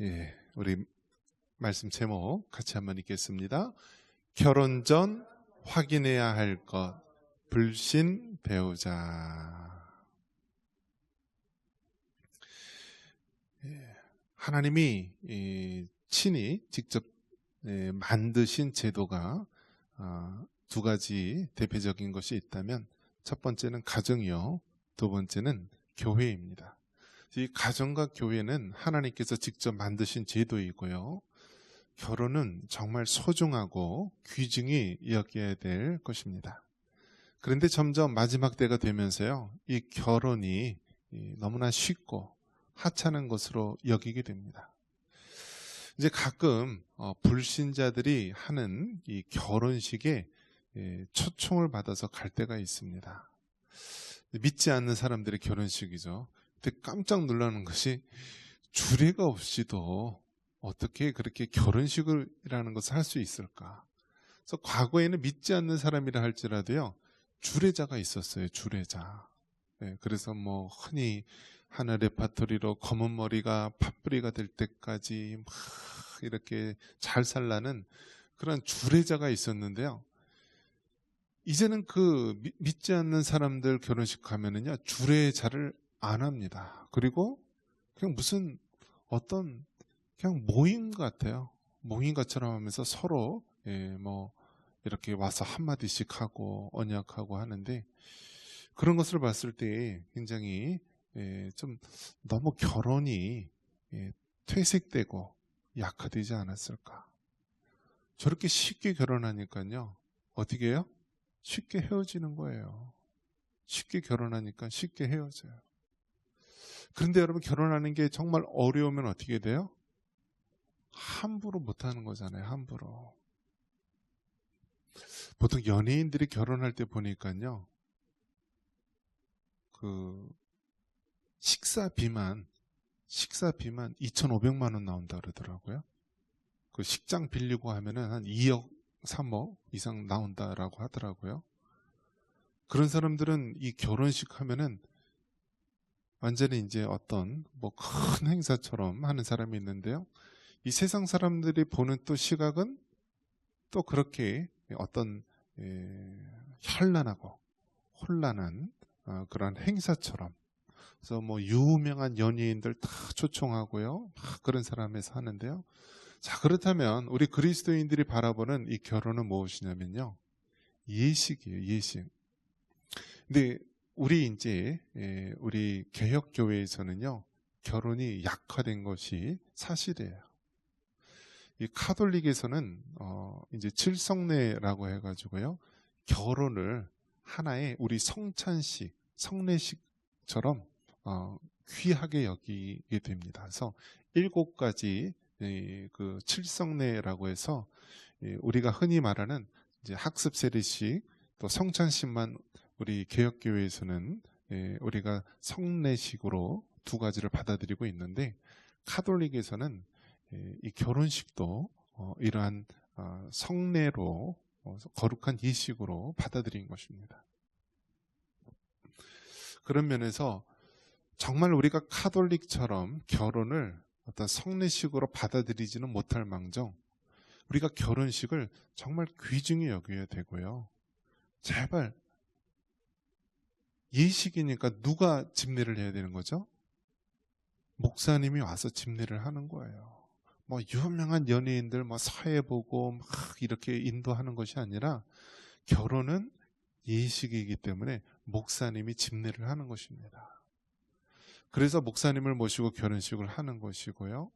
예, 우리 말씀 제목 같이 한번 읽겠습니다. 결혼 전 확인해야 할 것, 불신 배우자. 예, 하나님이 친히 직접 만드신 제도가 두 가지 대표적인 것이 있다면 첫 번째는 가정이요, 두 번째는 교회입니다. 이 가정과 교회는 하나님께서 직접 만드신 제도이고요, 결혼은 정말 소중하고 귀중히 여겨야 될 것입니다. 그런데 점점 마지막 때가 되면서요, 이 결혼이 너무나 쉽고 하찮은 것으로 여기게 됩니다. 이제 가끔 불신자들이 하는 이 결혼식에 초청을 받아서 갈 때가 있습니다. 믿지 않는 사람들의 결혼식이죠. 근데 깜짝 놀라는 것이 주례가 없이도 어떻게 그렇게 결혼식이라는 것을 할 수 있을까? 그래서 과거에는 믿지 않는 사람이라 할지라도요, 주례자가 있었어요. 주례자. 네, 그래서 뭐 흔히 하늘 레파토리로 검은 머리가 팥뿌리가 될 때까지 막 이렇게 잘 살라는 그런 주례자가 있었는데요. 이제는 그 믿지 않는 사람들 결혼식 가면은요, 주례자를 안 합니다. 그리고 그냥 무슨 어떤 그냥 모임 같아요. 모임 것처럼 하면서 서로 뭐 이렇게 와서 한마디씩 하고 언약하고 하는데, 그런 것을 봤을 때 굉장히 좀 너무 결혼이 퇴색되고 약화되지 않았을까. 저렇게 쉽게 결혼하니까요, 어떻게 해요? 쉽게 헤어지는 거예요. 쉽게 결혼하니까 쉽게 헤어져요. 그런데 여러분, 결혼하는 게 정말 어려우면 어떻게 돼요? 함부로 못하는 거잖아요. 함부로. 보통 연예인들이 결혼할 때 보니까요, 그 식사비만 2,500만 원 나온다 그러더라고요. 그 식장 빌리고 하면은 한 2억, 3억 이상 나온다라고 하더라고요. 그런 사람들은 이 결혼식 하면은 완전히 이제 어떤 뭐 큰 행사처럼 하는 사람이 있는데요, 이 세상 사람들이 보는 또 시각은 또 그렇게 어떤 현란하고 혼란한 그런 행사처럼. 그래서 뭐 유명한 연예인들 다 초청하고요, 막 그런 사람에서 하는데요. 자, 그렇다면 우리 그리스도인들이 바라보는 이 결혼은 무엇이냐면요, 예식이에요. 예식. 근데 우리 개혁교회에서는요, 결혼이 약화된 것이 사실이에요. 이 카톨릭에서는 이제 칠성례라고 해가지고요, 결혼을 하나의 우리 성찬식, 성례식처럼 귀하게 여기게 됩니다. 그래서 7가지 그 칠성례라고 해서 우리가 흔히 말하는 이제 학습 세례식, 또 성찬식만 우리 개혁교회에서는 우리가 성례식으로 2가지를 받아들이고 있는데, 카톨릭에서는 이 결혼식도 이러한 성례로 거룩한 예식으로 받아들인 것입니다. 그런 면에서 정말 우리가 카톨릭처럼 결혼을 어떤 성례식으로 받아들이지는 못할 망정, 우리가 결혼식을 정말 귀중히 여겨야 되고요. 제발, 예식이니까 누가 집례를 해야 되는 거죠? 목사님이 와서 집례를 하는 거예요. 뭐 유명한 연예인들 뭐 사회 보고 막 이렇게 인도하는 것이 아니라, 결혼은 예식이기 때문에 목사님이 집례를 하는 것입니다. 그래서 목사님을 모시고 결혼식을 하는 것이고요.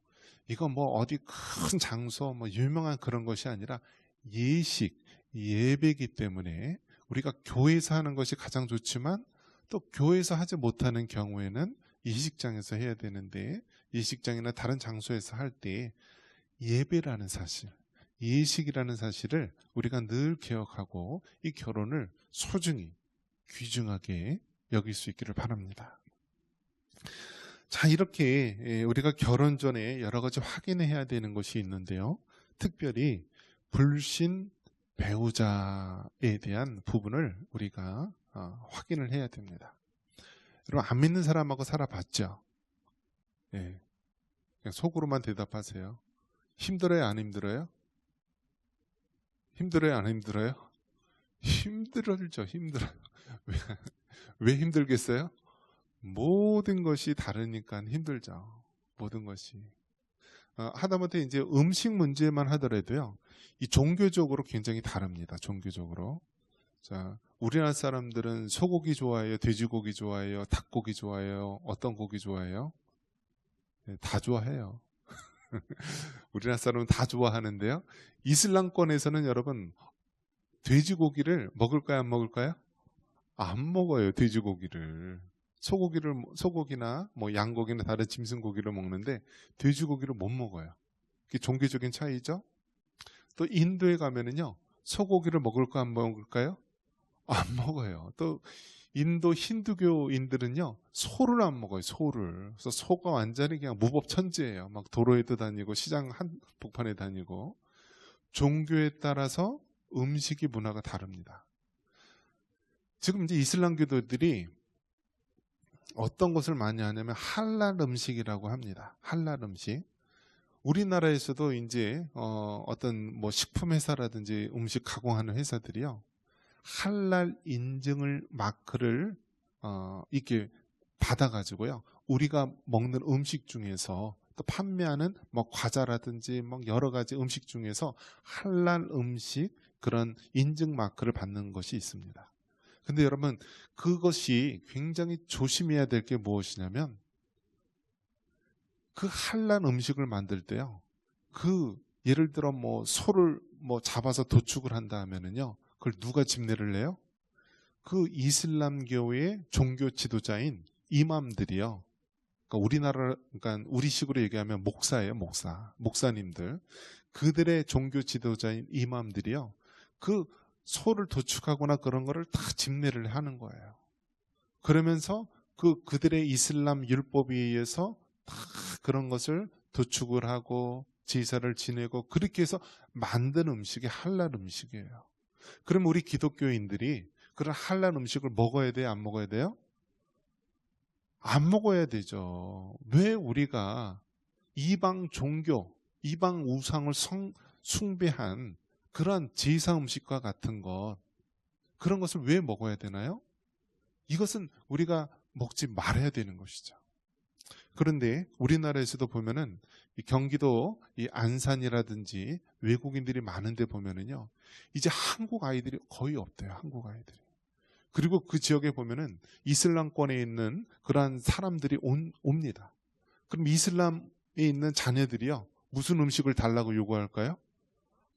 이건 뭐 어디 큰 장소, 뭐 유명한 그런 것이 아니라 예식, 예배이기 때문에 우리가 교회에서 하는 것이 가장 좋지만, 또 교회에서 하지 못하는 경우에는 예식장에서 해야 되는데, 예식장이나 다른 장소에서 할 때 예배라는 사실, 예식이라는 사실을 우리가 늘 기억하고 이 결혼을 소중히 귀중하게 여길 수 있기를 바랍니다. 자, 이렇게 우리가 결혼 전에 여러 가지 확인해야 되는 것이 있는데요, 특별히 불신 배우자에 대한 부분을 우리가 확인을 해야 됩니다. 여러분, 안 믿는 사람하고 살아봤죠? 네. 그냥 속으로만 대답하세요. 힘들어요, 안 힘들어요? 힘들어요, 안 힘들어요? 힘들죠, 힘들어요. 왜, 왜 힘들겠어요? 모든 것이 다르니까 힘들죠. 모든 것이. 하다못해 이제 음식 문제만 하더라도요, 이 종교적으로 굉장히 다릅니다. 종교적으로. 자, 우리나라 사람들은 소고기 좋아해요? 돼지고기 좋아해요? 닭고기 좋아해요? 어떤 고기 좋아해요? 네, 다 좋아해요. 우리나라 사람은 다 좋아하는데요. 이슬람권에서는 여러분, 돼지고기를 먹을까요? 안 먹을까요? 안 먹어요, 돼지고기를. 소고기나 뭐 양고기나 다른 짐승고기를 먹는데 돼지고기를 못 먹어요. 그게 종교적인 차이죠. 또 인도에 가면은요, 소고기를 먹을까 안 먹을까요? 안 먹어요. 또 인도 힌두교인들은요, 소를 안 먹어요, 소를. 그래서 소가 완전히 그냥 무법천지예요. 막 도로에도 다니고 시장 한복판에 다니고. 종교에 따라서 음식이 문화가 다릅니다. 지금 이제 이슬람교도들이 어떤 것을 많이 하냐면 할랄 음식이라고 합니다. 할랄 음식. 우리나라에서도 이제 어떤 뭐 식품 회사라든지 음식 가공하는 회사들이요, 할랄 인증을 마크를 이렇게 받아가지고요, 우리가 먹는 음식 중에서 또 판매하는 뭐 과자라든지 뭐 여러 가지 음식 중에서 할랄 음식 그런 인증 마크를 받는 것이 있습니다. 근데 여러분, 그것이 굉장히 조심해야 될 게 무엇이냐면, 그 할랄 음식을 만들 때요, 그 예를 들어 뭐 소를 뭐 잡아서 도축을 한다 하면은요, 그걸 누가 집내를 내요? 그 이슬람교의 종교 지도자인 이맘들이요. 그러니까 우리식으로 얘기하면 목사예요, 목사님들. 그들의 종교 지도자인 이맘들이요, 그 소를 도축하거나 그런 거를 다 집내를 하는 거예요. 그러면서 그들의 이슬람 율법에 의해서 다 그런 것을 도축을 하고 제사를 지내고 그렇게 해서 만든 음식이 할랄 음식이에요. 그럼 우리 기독교인들이 그런 할랄 음식을 먹어야 돼요, 안 먹어야 돼요? 안 먹어야 되죠. 왜 우리가 이방 종교, 이방 우상을 숭배한 그런 제사 음식과 같은 것, 그런 것을 왜 먹어야 되나요? 이것은 우리가 먹지 말아야 되는 것이죠. 그런데 우리나라에서도 보면은 이 경기도 이 안산이라든지 외국인들이 많은데 보면은요, 이제 한국 아이들이 거의 없대요, 한국 아이들이. 그리고 그 지역에 보면은 이슬람권에 있는 그러한 사람들이 옵니다. 그럼 이슬람에 있는 자녀들이요, 무슨 음식을 달라고 요구할까요?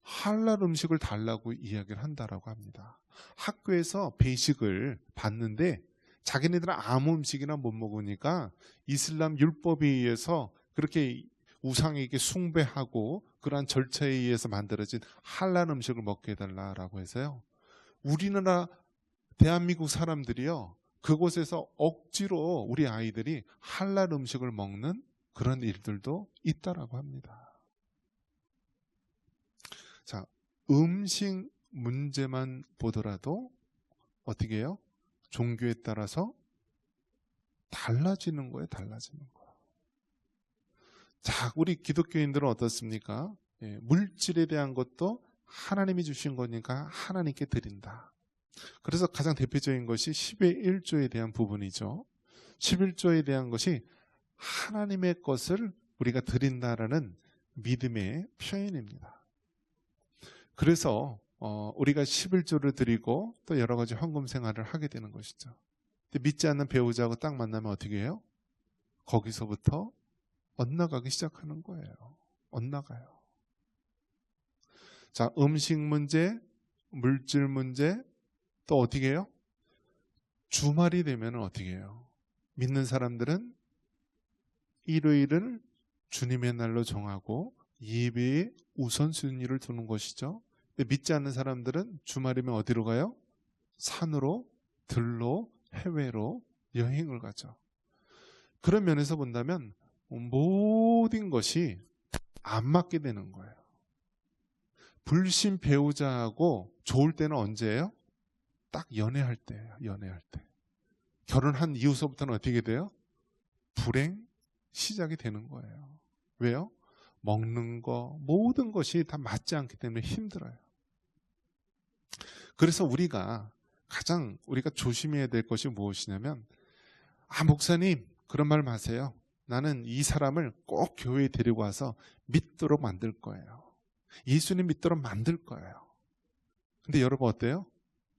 할랄 음식을 달라고 이야기를 한다라고 합니다. 학교에서 배식을 받는데 자기네들은 아무 음식이나 못 먹으니까 이슬람 율법에 의해서 그렇게 우상에게 숭배하고 그러한 절차에 의해서 만들어진 할랄 음식을 먹게 해달라고 해서요, 우리나라 대한민국 사람들이요, 그곳에서 억지로 우리 아이들이 할랄 음식을 먹는 그런 일들도 있다라고 합니다. 자, 음식 문제만 보더라도 어떻게 해요? 종교에 따라서 달라지는 거예요, 달라지는 거. 자, 우리 기독교인들은 어떻습니까? 예, 물질에 대한 것도 하나님이 주신 거니까 하나님께 드린다. 그래서 가장 대표적인 것이 10의 1조에 대한 부분이죠. 11조에 대한 것이 하나님의 것을 우리가 드린다라는 믿음의 표현입니다. 그래서 우리가 11조를 드리고 또 여러 가지 헌금 생활을 하게 되는 것이죠. 근데 믿지 않는 배우자하고 딱 만나면 어떻게 해요? 거기서부터 엇나가기 시작하는 거예요. 엇나가요. 자, 음식 문제, 물질 문제, 또 어떻게 해요? 주말이 되면 어떻게 해요? 믿는 사람들은 일요일을 주님의 날로 정하고 예배에 우선순위를 두는 것이죠. 근데 믿지 않는 사람들은 주말이면 어디로 가요? 산으로, 들로, 해외로 여행을 가죠. 그런 면에서 본다면 모든 것이 안 맞게 되는 거예요. 불신 배우자하고 좋을 때는 언제예요? 딱 연애할 때예요. 연애할 때. 결혼한 이후서부터는 어떻게 돼요? 불행 시작이 되는 거예요. 왜요? 먹는 거 모든 것이 다 맞지 않기 때문에 힘들어요. 그래서 우리가 조심해야 될 것이 무엇이냐면, 목사님 그런 말 마세요. 나는 이 사람을 꼭 교회에 데리고 와서 믿도록 만들 거예요. 예수님 믿도록 만들 거예요. 근데 여러분 어때요?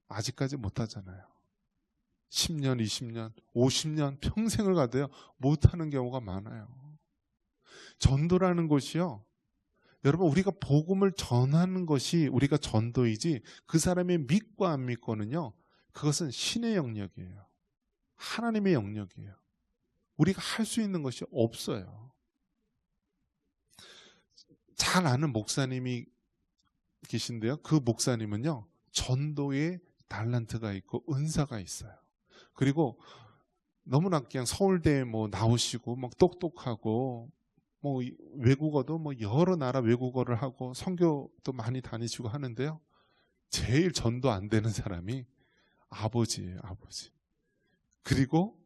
아직까지 못하잖아요. 10년, 20년, 50년 평생을 가도요 못하는 경우가 많아요. 전도라는 것이요, 여러분 우리가 복음을 전하는 것이 우리가 전도이지, 그 사람의 믿고 안 믿고는요, 그것은 신의 영역이에요. 하나님의 영역이에요. 우리가 할 수 있는 것이 없어요. 잘 아는 목사님이 계신데요, 그 목사님은요 전도에 달란트가 있고 은사가 있어요. 그리고 너무나 그냥 서울대에 나오시고 막 똑똑하고 외국어도 여러 나라 외국어를 하고 선교도 많이 다니시고 하는데요, 제일 전도 안 되는 사람이 아버지예요. 아버지. 그리고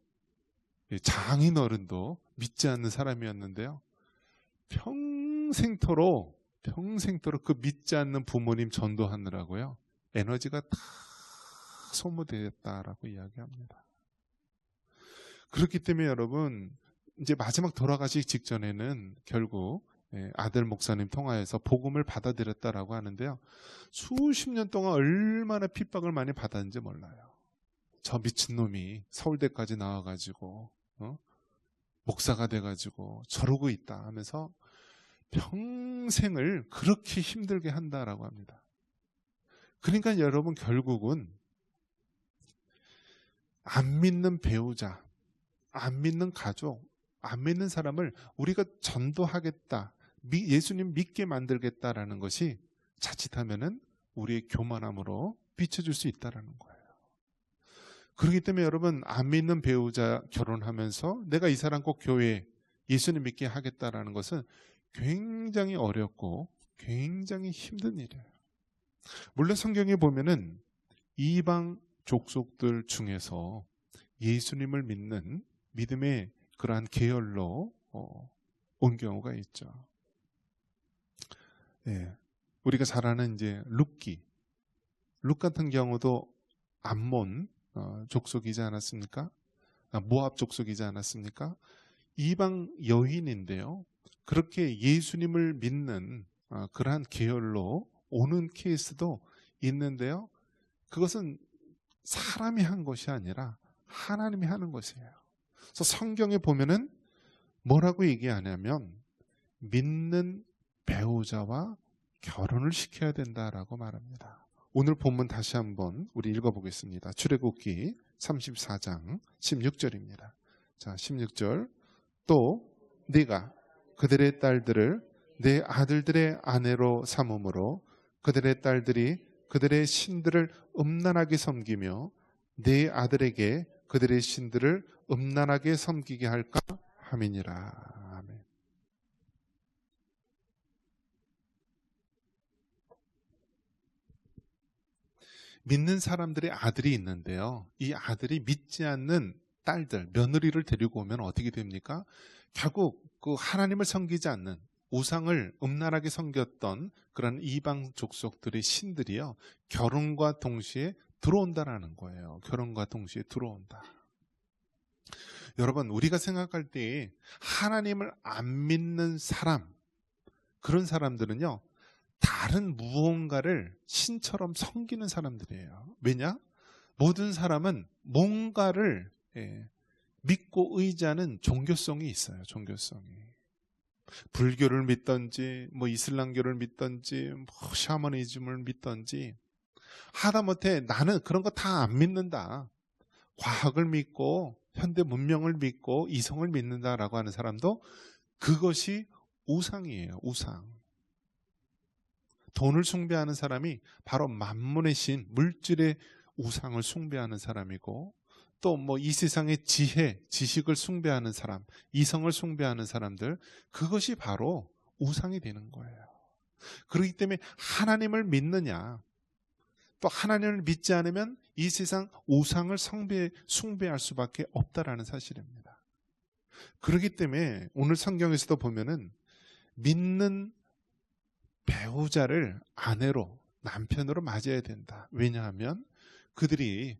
장인어른도 믿지 않는 사람이었는데요, 평생토록 그 믿지 않는 부모님 전도하느라고요 에너지가 다 소모되었다라고 이야기합니다. 그렇기 때문에 여러분, 이제 마지막 돌아가시기 직전에는 결국 아들 목사님 통하여서 복음을 받아들였다라고 하는데요, 수십 년 동안 얼마나 핍박을 많이 받았는지 몰라요. 저 미친놈이 서울대까지 나와가지고 목사가 돼가지고 저러고 있다 하면서 평생을 그렇게 힘들게 한다라고 합니다. 그러니까 여러분, 결국은 안 믿는 배우자, 안 믿는 가족, 안 믿는 사람을 우리가 전도하겠다, 예수님 믿게 만들겠다라는 것이 자칫하면은 우리의 교만함으로 비춰줄 수 있다라는 거예요. 그렇기 때문에 여러분, 안 믿는 배우자 결혼하면서 내가 이 사람 꼭 교회에 예수님 믿게 하겠다라는 것은 굉장히 어렵고 굉장히 힘든 일이에요. 물론 성경에 보면은 이방 족속들 중에서 예수님을 믿는 믿음의 그러한 계열로 온 경우가 있죠. 우리가 잘 아는 이제 룻 같은 경우도 암몬 족속이지 않았습니까? 모압 족속이지 않았습니까? 이방 여인인데요, 그렇게 예수님을 믿는 그러한 계열로 오는 케이스도 있는데요, 그것은 사람이 한 것이 아니라 하나님이 하는 것이에요. 그래서 성경에 보면은 뭐라고 얘기하냐면, 믿는 배우자와 결혼을 시켜야 된다라고 말합니다. 오늘 본문 다시 한번 우리 읽어보겠습니다. 출애굽기 34장 16절입니다. 자, 16절. 또 네가 그들의 딸들을 내 아들들의 아내로 삼음으로 그들의 딸들이 그들의 신들을 음란하게 섬기며 내 아들에게 그들의 신들을 음란하게 섬기게 할까 함이니라. 아멘. 믿는 사람들의 아들이 있는데요, 이 아들이 믿지 않는 딸들, 며느리를 데리고 오면 어떻게 됩니까? 결국 그 하나님을 섬기지 않는, 우상을 음란하게 섬겼던 그런 이방 족속들의 신들이요, 결혼과 동시에 들어온다라는 거예요. 결혼과 동시에 들어온다. 여러분, 우리가 생각할 때 하나님을 안 믿는 사람, 그런 사람들은요, 다른 무언가를 신처럼 섬기는 사람들이에요. 왜냐? 모든 사람은 뭔가를 믿고 의지하는 종교성이 있어요. 종교성이. 불교를 믿던지 이슬람교를 믿던지 샤머니즘을 믿던지, 하다못해 나는 그런 거 다 안 믿는다, 과학을 믿고 현대 문명을 믿고 이성을 믿는다라고 하는 사람도 그것이 우상이에요. 우상. 돈을 숭배하는 사람이 바로 만문의 신, 물질의 우상을 숭배하는 사람이고, 또 이 세상의 지혜, 지식을 숭배하는 사람, 이성을 숭배하는 사람들, 그것이 바로 우상이 되는 거예요. 그렇기 때문에 하나님을 믿느냐, 또 하나님을 믿지 않으면 이 세상 우상을 숭배할 수밖에 없다라는 사실입니다. 그렇기 때문에 오늘 성경에서도 보면은 믿는 배우자를 아내로, 남편으로 맞이해야 된다. 왜냐하면 그들이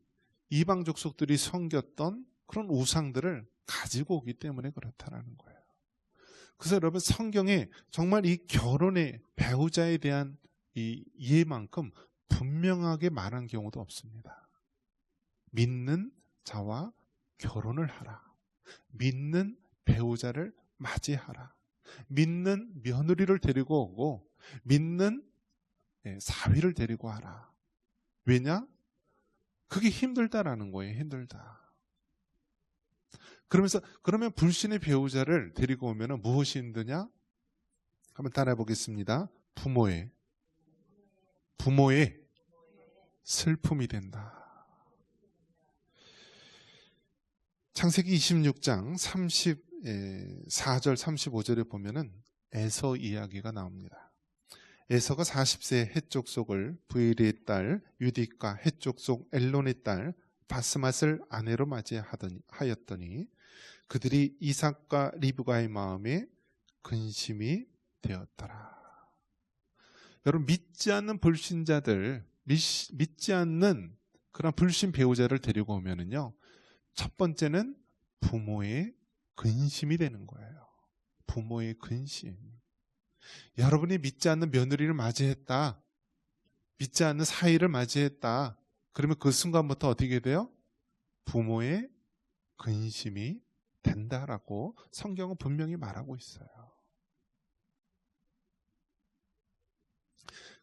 이방 족속들이 섬겼던 그런 우상들을 가지고 오기 때문에 그렇다라는 거예요. 그래서 여러분, 성경에 정말 이 결혼의 배우자에 대한 이 이해만큼 분명하게 말한 경우도 없습니다. 믿는 자와 결혼을 하라. 믿는 배우자를 맞이하라. 믿는 며느리를 데리고 오고 믿는 사위를 데리고 와라. 왜냐? 그게 힘들다라는 거예요. 힘들다. 그러면 불신의 배우자를 데리고 오면 무엇이 힘드냐? 한번 따라해 보겠습니다. 부모의 슬픔이 된다. 창세기 26장 34절 35절에 보면은 에서 이야기가 나옵니다. 에서가 40세 헷족 속을 브엘의 딸 유딕과 헷족 속 엘론의 딸 바스맛을 아내로 맞이하였더니 그들이 이삭과 리브가의 마음에 근심이 되었더라. 여러분, 믿지 않는 불신자들, 믿지 않는 그런 불신 배우자를 데리고 오면은요, 첫 번째는 부모의 근심이 되는 거예요. 부모의 근심. 여러분이 믿지 않는 며느리를 맞이했다, 믿지 않는 사위를 맞이했다, 그러면 그 순간부터 어떻게 돼요? 부모의 근심이 된다라고 성경은 분명히 말하고 있어요.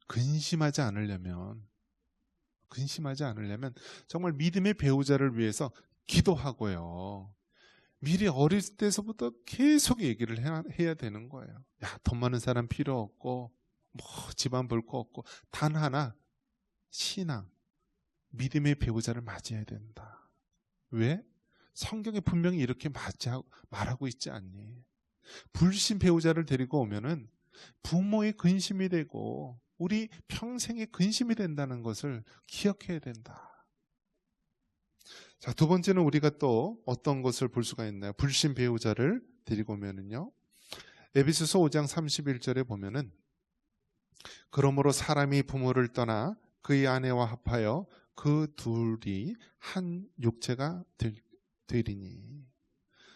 근심하지 않으려면 정말 믿음의 배우자를 위해서 기도하고요. 미리 어릴 때서부터 계속 얘기를 해야 되는 거예요. 야, 돈 많은 사람 필요 없고 뭐 집안 볼 거 없고 단 하나, 신앙, 믿음의 배우자를 맞이해야 된다. 왜? 성경에 분명히 이렇게 말하고 있지 않니? 불신 배우자를 데리고 오면은 부모의 근심이 되고 우리 평생의 근심이 된다는 것을 기억해야 된다. 자, 두 번째는 우리가 또 어떤 것을 볼 수가 있나요? 불신 배우자를 데리고 오면은요, 에베소서 5장 31절에 보면은 그러므로 사람이 부모를 떠나 그의 아내와 합하여 그 둘이 한 육체가 되리니.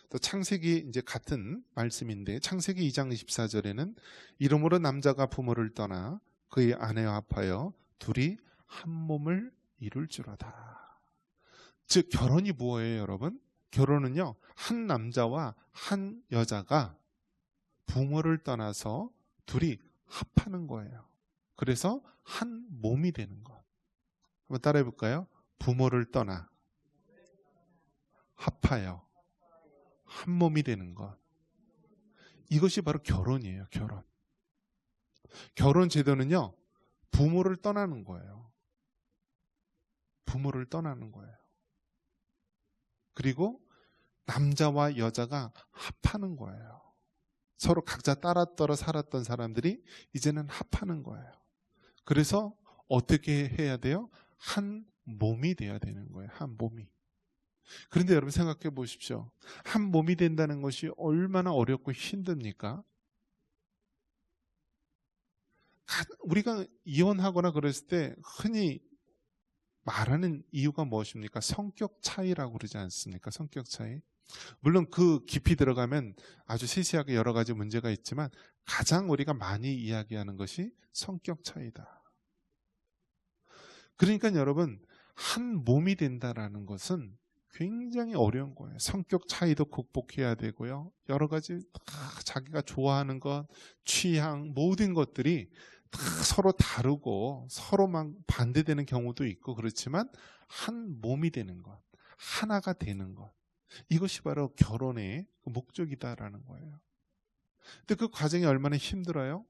또 창세기 이제 같은 말씀인데 창세기 2장 24절에는 이러므로 남자가 부모를 떠나 그의 아내와 합하여 둘이 한 몸을 이룰 줄하다. 즉 결혼이 뭐예요, 여러분? 결혼은요, 한 남자와 한 여자가 부모를 떠나서 둘이 합하는 거예요. 그래서 한 몸이 되는 것. 한번 따라해 볼까요? 부모를 떠나 합하여 한 몸이 되는 것. 이것이 바로 결혼이에요. 결혼 제도는요, 부모를 떠나는 거예요. 부모를 떠나는 거예요. 그리고 남자와 여자가 합하는 거예요. 서로 각자 따라떨어 살았던 사람들이 이제는 합하는 거예요. 그래서 어떻게 해야 돼요? 한 몸이 돼야 되는 거예요. 한 몸이. 그런데 여러분 생각해 보십시오. 한 몸이 된다는 것이 얼마나 어렵고 힘듭니까? 우리가 이혼하거나 그랬을 때 흔히 말하는 이유가 무엇입니까? 성격 차이라고 그러지 않습니까? 성격 차이. 물론 그 깊이 들어가면 아주 세세하게 여러 가지 문제가 있지만 가장 우리가 많이 이야기하는 것이 성격 차이다. 그러니까 여러분, 한 몸이 된다라는 것은 굉장히 어려운 거예요. 성격 차이도 극복해야 되고요. 여러 가지 자기가 좋아하는 것, 취향, 모든 것들이 다 서로 다르고 서로만 반대되는 경우도 있고 그렇지만 한 몸이 되는 것, 하나가 되는 것, 이것이 바로 결혼의 목적이다라는 거예요. 근데 그 과정이 얼마나 힘들어요?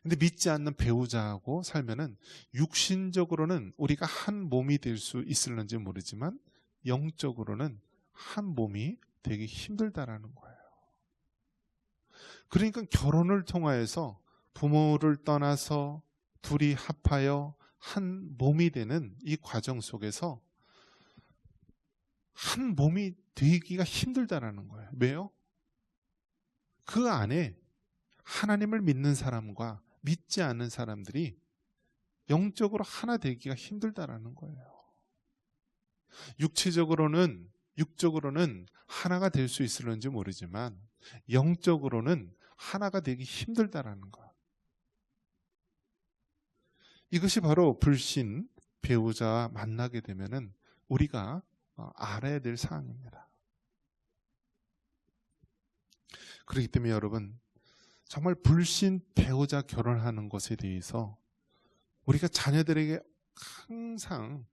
근데 믿지 않는 배우자하고 살면은 육신적으로는 우리가 한 몸이 될 수 있을는지 모르지만 영적으로는 한 몸이 되게 힘들다라는 거예요. 그러니까 결혼을 통하여서 부모를 떠나서 둘이 합하여 한 몸이 되는 이 과정 속에서 한 몸이 되기가 힘들다라는 거예요. 왜요? 그 안에 하나님을 믿는 사람과 믿지 않는 사람들이 영적으로 하나 되기가 힘들다라는 거예요. 육적으로는 하나가 될 수 있을런지 모르지만 영적으로는 하나가 되기 힘들다라는 것. 이것이 바로 불신 배우자와 만나게 되면은 우리가 알아야 될 사항입니다. 그렇기 때문에 여러분, 정말 불신 배우자 결혼하는 것에 대해서 우리가 자녀들에게 항상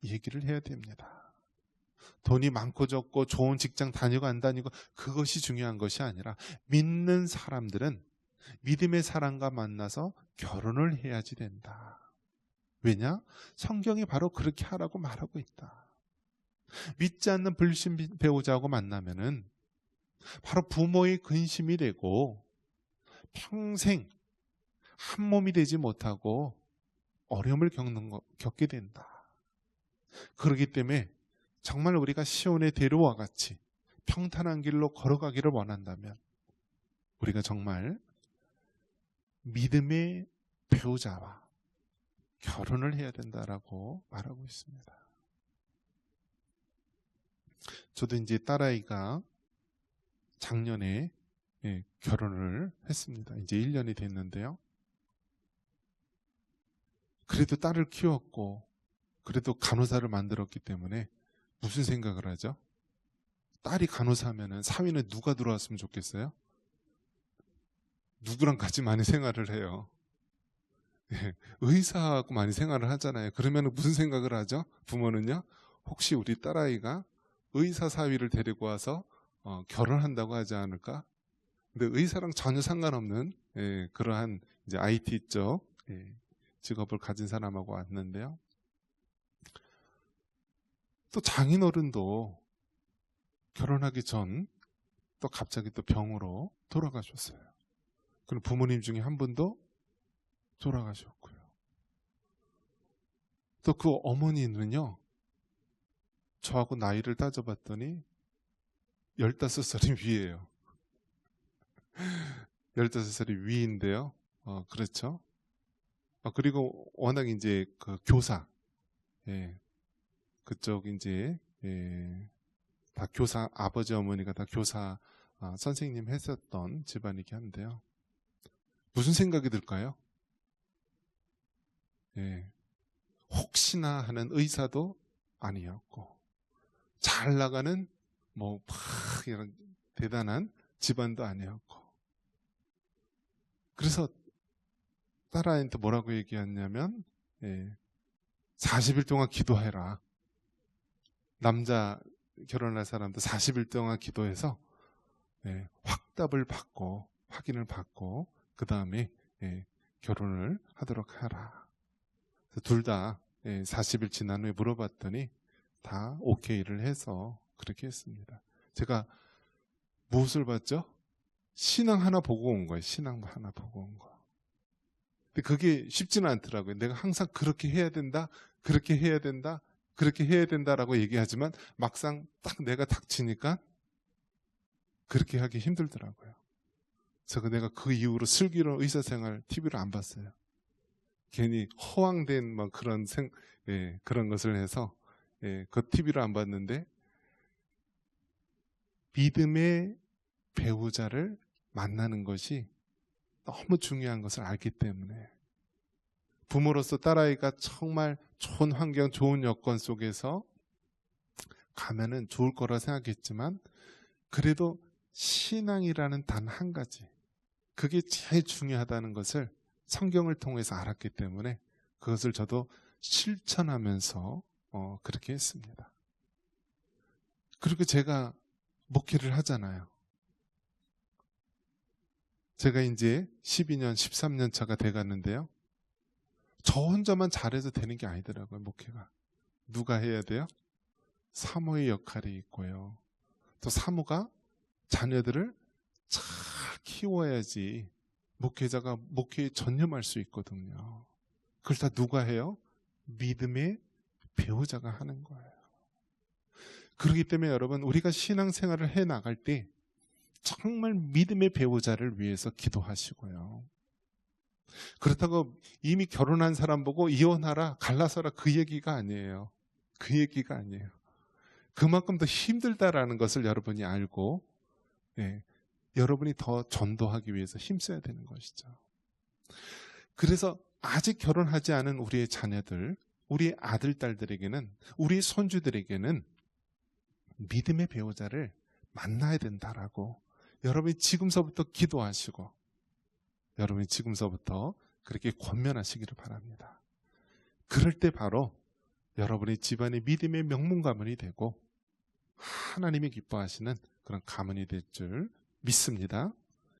얘기를 해야 됩니다. 돈이 많고 적고 좋은 직장 다니고 안 다니고 그것이 중요한 것이 아니라 믿는 사람들은 믿음의 사람과 만나서 결혼을 해야지 된다. 왜냐? 성경이 바로 그렇게 하라고 말하고 있다. 믿지 않는 불신 배우자하고 만나면은 바로 부모의 근심이 되고 평생 한 몸이 되지 못하고 어려움을 겪게 된다. 그렇기 때문에 정말 우리가 시온의 대로와 같이 평탄한 길로 걸어가기를 원한다면 우리가 정말 믿음의 배우자와 결혼을 해야 된다라고 말하고 있습니다. 저도 이제 딸아이가 작년에 결혼을 했습니다. 이제 1년이 됐는데요. 그래도 딸을 키웠고 그래도 간호사를 만들었기 때문에 무슨 생각을 하죠? 딸이 간호사면은 사위는 누가 들어왔으면 좋겠어요? 누구랑 같이 많이 생활을 해요? 의사하고 많이 생활을 하잖아요. 그러면 무슨 생각을 하죠? 부모는요? 혹시 우리 딸아이가 의사 사위를 데리고 와서 결혼한다고 하지 않을까? 근데 의사랑 전혀 상관없는 그러한 이제 IT 쪽 직업을 가진 사람하고 왔는데요. 또 장인어른도 결혼하기 전 또 갑자기 또 병으로 돌아가셨어요. 그럼 부모님 중에 한 분도 돌아가셨고요. 또 그 어머니는요, 저하고 나이를 따져봤더니 15살이 위예요. 15살이 위인데요. 그렇죠. 그리고 워낙 이제 그 교사, 그쪽 이제 다 교사, 아버지 어머니가 다 교사 선생님 했었던 집안이긴 한데요. 무슨 생각이 들까요? 혹시나 하는 의사도 아니었고 잘 나가는 뭐 이런 대단한 집안도 아니었고, 그래서 딸아이한테 뭐라고 얘기했냐면 40일 동안 기도해라. 남자 결혼할 사람도 40일 동안 기도해서 확답을 받고 확인을 받고 그 다음에 결혼을 하도록 하라. 둘 다 40일 지난 후에 물어봤더니 다 오케이를 해서 그렇게 했습니다. 제가 무엇을 봤죠? 신앙 하나 보고 온 거예요. 신앙 하나 보고 온 거. 근데 그게 쉽지는 않더라고요. 내가 항상 그렇게 해야 된다, 그렇게 해야 된다, 그렇게 해야 된다라고 얘기하지만 막상 딱 내가 닥치니까 그렇게 하기 힘들더라고요. 그래서 내가 그 이후로 슬기로운 의사생활 TV를 안 봤어요. 괜히 허황된 막 그런 그런 것을 해서 그 TV를 안 봤는데, 믿음의 배우자를 만나는 것이 너무 중요한 것을 알기 때문에 부모로서 딸아이가 정말 좋은 환경, 좋은 여건 속에서 가면은 좋을 거라 생각했지만 그래도 신앙이라는 단 한 가지, 그게 제일 중요하다는 것을 성경을 통해서 알았기 때문에 그것을 저도 실천하면서 그렇게 했습니다. 그리고 제가 목회를 하잖아요. 제가 이제 12년, 13년 차가 돼가는데요. 저 혼자만 잘해서 되는 게 아니더라고요, 목회가. 누가 해야 돼요? 사모의 역할이 있고요. 또 사모가 자녀들을 잘 키워야지 목회자가 목회에 전념할 수 있거든요. 그걸 다 누가 해요? 믿음의 배우자가 하는 거예요. 그렇기 때문에 여러분, 우리가 신앙생활을 해 나갈 때 정말 믿음의 배우자를 위해서 기도하시고요. 그렇다고 이미 결혼한 사람 보고 이혼하라, 갈라서라 그 얘기가 아니에요. 그 얘기가 아니에요. 그만큼 더 힘들다라는 것을 여러분이 알고 예, 여러분이 더 전도하기 위해서 힘써야 되는 것이죠. 그래서 아직 결혼하지 않은 우리의 자녀들, 우리 아들, 딸들에게는, 우리 손주들에게는 믿음의 배우자를 만나야 된다라고 여러분이 지금서부터 기도하시고 여러분이 지금서부터 그렇게 권면하시기를 바랍니다. 그럴 때 바로 여러분의 집안의 믿음의 명문 가문이 되고 하나님이 기뻐하시는 그런 가문이 될 줄 믿습니다.